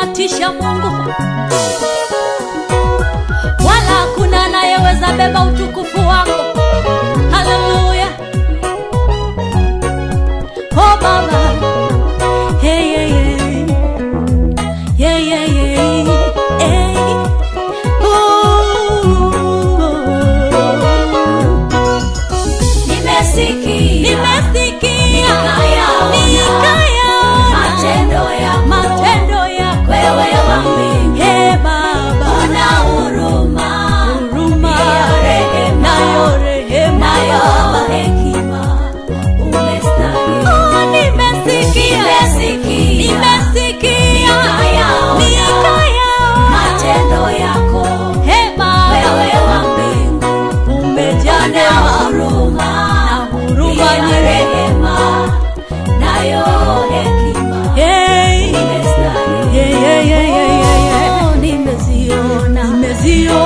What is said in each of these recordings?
yanatisha Mungu, wala hakuna anayeweza beba utukufu wako. Hallelujah. Oh Baba, hey hey hey, yeah yeah yeah, hey. Nimesikia matendo yako wewe wa mbingu. Hey Baba, una huruma nayo rehema, hekima umestahili. Oh, nimesikia matendo yako. Hey Baba, wewe wa mbingu umejaa huruma na rehema, nayo hekima. Hey, nimeziona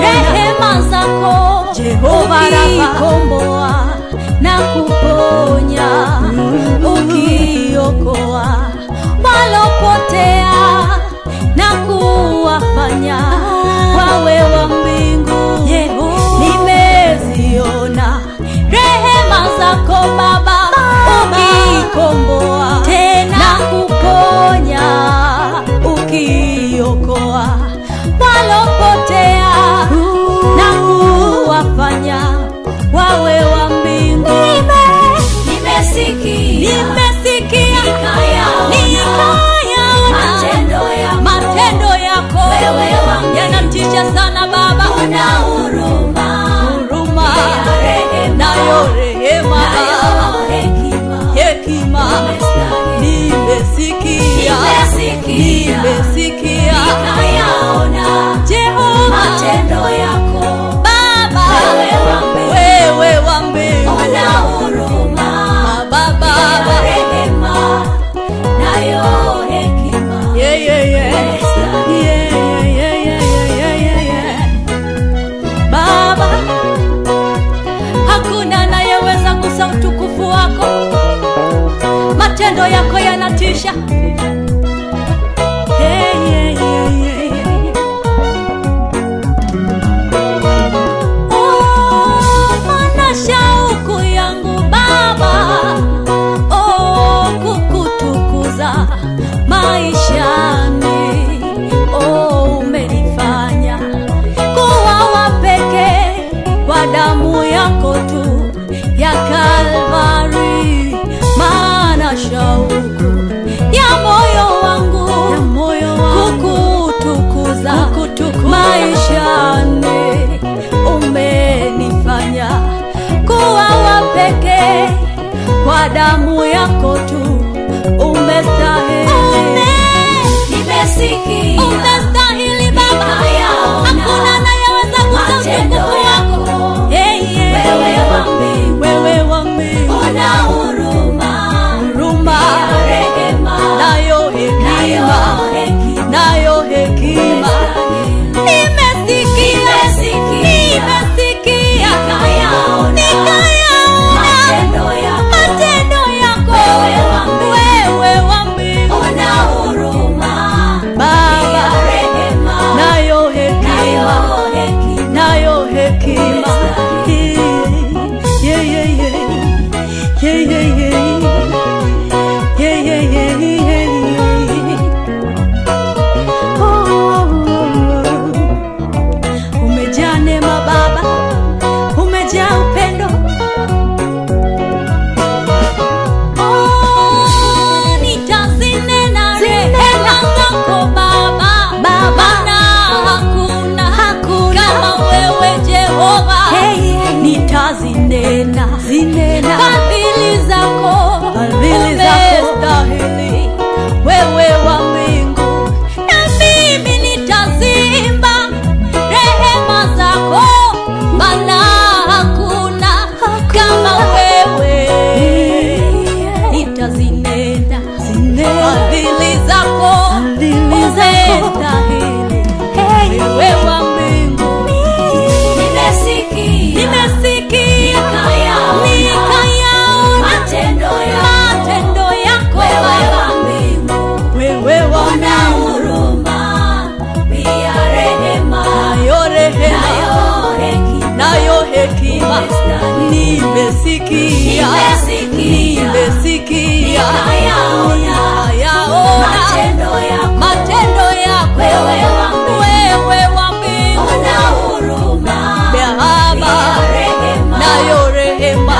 rehema zako Jehova, ukikomboa na kuponya, ukiokoa walopotea na kuwafanya wawe wa mbingu. Nimeziona rehema zako Baba, ukikomboa na kuponya, ukiokoa walopotea na kuwafanya wawe wa mbingu. Nimesikia matendo yako yanatisha sana Baba, una huruma nayo rehema, hekima. Nimesikia Jehova matendo yako Baba, wewe wa mbingu, una huruma Baba, rehema nayo hekima. Baba, hakuna anayeweza kusa utukufu wako. Matendo yako yanatisha. Mana shauku yangu Baba, kukutukuza maishani. Umenifanya kuwa wa pekee kwa damu yako tu ya Kalvari. Maana shauku ya moyo wangu kukutukuza maishani. Umenifanya kuwa wa pekee kwa damu yako tu. Umestahili Baba, hakuna anayeweza kusa utukufu wako. Wewe wa mbingu, una huruma nayo hekima. Nimesikia nikayaona matendo yako wewe wa mbingu, una huruma Baba, nimesikia, ninayaona matendo yako wewe wa mbingu. Ona huruma, nayo rehema